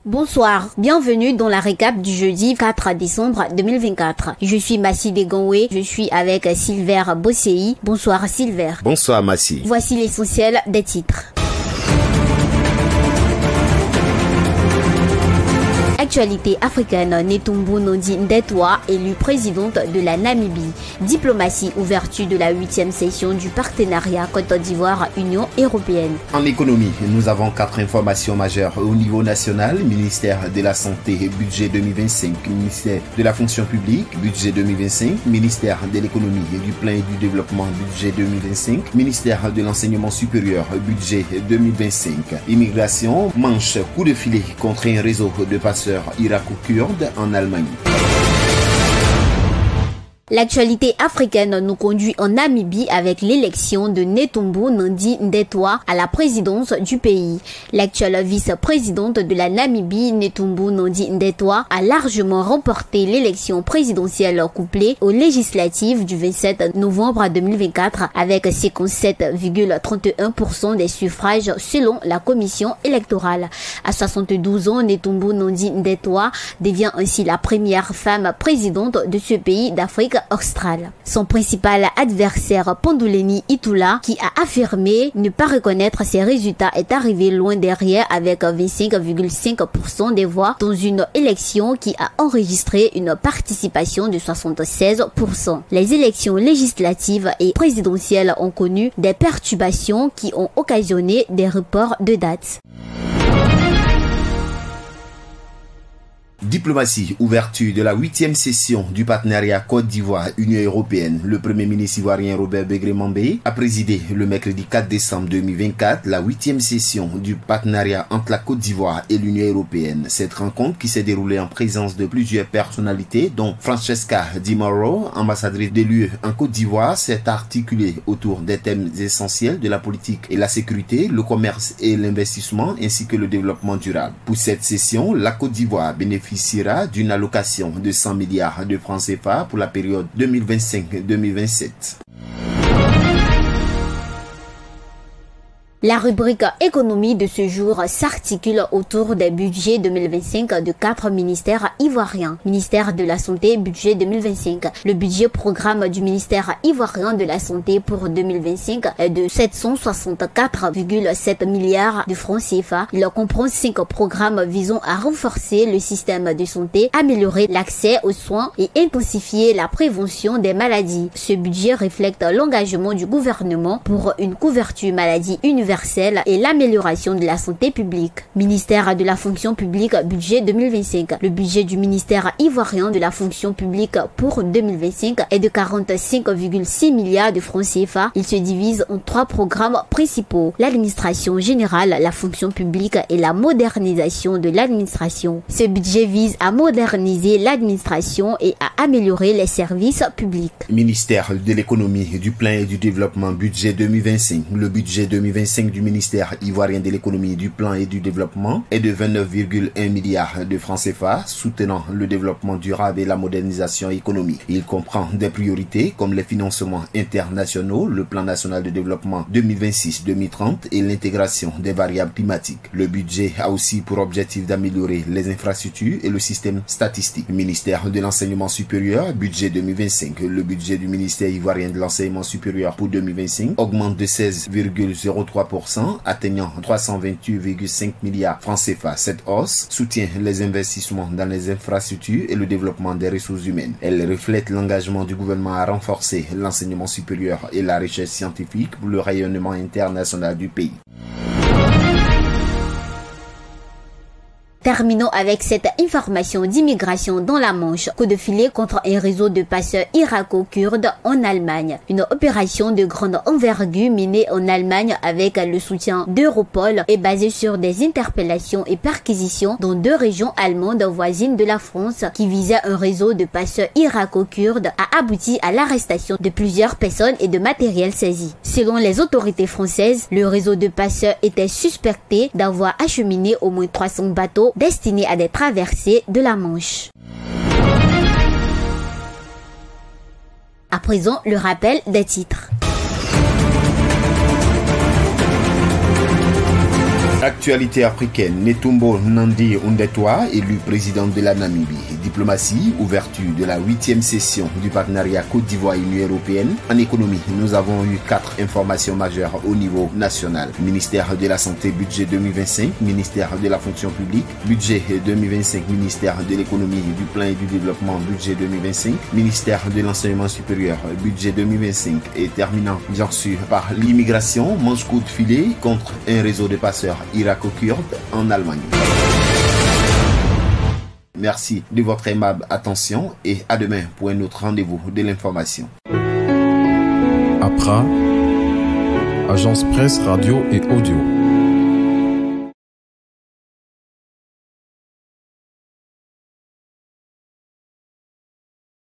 Bonsoir, bienvenue dans la récap du jeudi 4 décembre 2024. Je suis Massi Degonwe, je suis avec Silver Bossei. Bonsoir Silver. Bonsoir Massi. Voici l'essentiel des titres. Actualité africaine, Netumbo Nandi Ndaitwah, élue présidente de la Namibie. Diplomatie, ouverture de la 8e session du partenariat Côte d'Ivoire-Union européenne. En économie, nous avons 4 informations majeures au niveau national. Ministère de la Santé, budget 2025. Ministère de la Fonction publique, budget 2025. Ministère de l'économie et du plan et du développement, budget 2025. Ministère de l'enseignement supérieur, budget 2025. Immigration, manche, coup de filet contre un réseau de passeurs irako-kurdes en Allemagne. L'actualité africaine nous conduit en Namibie avec l'élection de Netumbo Nandi Ndaitwah à la présidence du pays. L'actuelle vice-présidente de la Namibie, Netumbo Nandi Ndaitwah, a largement remporté l'élection présidentielle couplée aux législatives du 27 novembre 2024 avec 57,31% des suffrages selon la commission électorale. À 72 ans, Netumbo Nandi Ndaitwah devient ainsi la première femme présidente de ce pays d'Afrique australe. Son principal adversaire, Ponduleni Itula, qui a affirmé ne pas reconnaître ses résultats, est arrivé loin derrière avec 25,5% des voix dans une élection qui a enregistré une participation de 76%. Les élections législatives et présidentielles ont connu des perturbations qui ont occasionné des reports de dates. Diplomatie, ouverture de la 8e session du partenariat Côte d'Ivoire-Union européenne. Le premier ministre ivoirien Robert Begré-Mambéi a présidé le mercredi 4 décembre 2024 la 8e session du partenariat entre la Côte d'Ivoire et l'Union européenne. Cette rencontre qui s'est déroulée en présence de plusieurs personnalités dont Francesca Di Mauro, ambassadrice de l'UE en Côte d'Ivoire, s'est articulée autour des thèmes essentiels de la politique et la sécurité, le commerce et l'investissement ainsi que le développement durable. Pour cette session, la Côte d'Ivoire bénéficie d'une allocation de 100 milliards de francs CFA pour la période 2025-2027. La rubrique économie de ce jour s'articule autour des budgets 2025 de 4 ministères ivoiriens. Ministère de la Santé, budget 2025. Le budget programme du ministère ivoirien de la Santé pour 2025 est de 764,7 milliards de francs CFA. Il comprend 5 programmes visant à renforcer le système de santé, améliorer l'accès aux soins et intensifier la prévention des maladies. Ce budget reflète l'engagement du gouvernement pour une couverture maladie universelle et l'amélioration de la santé publique. Ministère de la fonction publique, budget 2025. Le budget du ministère ivoirien de la fonction publique pour 2025 est de 45,6 milliards de francs CFA. Il se divise en 3 programmes principaux: l'administration générale, la fonction publique et la modernisation de l'administration. Ce budget vise à moderniser l'administration et à améliorer les services publics. Ministère de l'économie, du plan et du développement, budget 2025. Le budget 2025 du ministère ivoirien de l'économie, du plan et du développement est de 29,1 milliards de francs CFA, soutenant le développement durable et la modernisation économique. Il comprend des priorités comme les financements internationaux, le plan national de développement 2026-2030 et l'intégration des variables climatiques. Le budget a aussi pour objectif d'améliorer les infrastructures et le système statistique. Le ministère de l'enseignement supérieur, budget 2025. Le budget du ministère ivoirien de l'enseignement supérieur pour 2025 augmente de 16,03%, atteignant 328,5 milliards francs CFA. Cette hausse soutient les investissements dans les infrastructures et le développement des ressources humaines. Elle reflète l'engagement du gouvernement à renforcer l'enseignement supérieur et la recherche scientifique pour le rayonnement international du pays. Terminons avec cette information d'immigration dans la Manche. Coup de filet contre un réseau de passeurs irako-kurdes en Allemagne. Une opération de grande envergure menée en Allemagne avec le soutien d'Europol est basée sur des interpellations et perquisitions dans 2 régions allemandes voisines de la France qui visaient un réseau de passeurs irako-kurdes a abouti à l'arrestation de plusieurs personnes et de matériel saisi. Selon les autorités françaises, le réseau de passeurs était suspecté d'avoir acheminé au moins 300 bateaux destinés à des traversées de la Manche. À présent, le rappel des titres. Actualité africaine, Netumbo Nandi Undetwa, élu président de la Namibie. Diplomatie, ouverture de la 8e session du partenariat Côte d'Ivoire-Union européenne. En économie, nous avons eu 4 informations majeures au niveau national. Ministère de la Santé, budget 2025. Ministère de la Fonction publique, budget 2025. Ministère de l'économie, du plan et du développement, budget 2025. Ministère de l'enseignement supérieur, budget 2025. Et terminant, bien sûr, par l'immigration, manche coup de filet contre un réseau de passeurs irako-kurdes en Allemagne. Merci de votre aimable attention et à demain pour un autre rendez-vous de l'information. APRA, Agence Presse, Radio et Audio.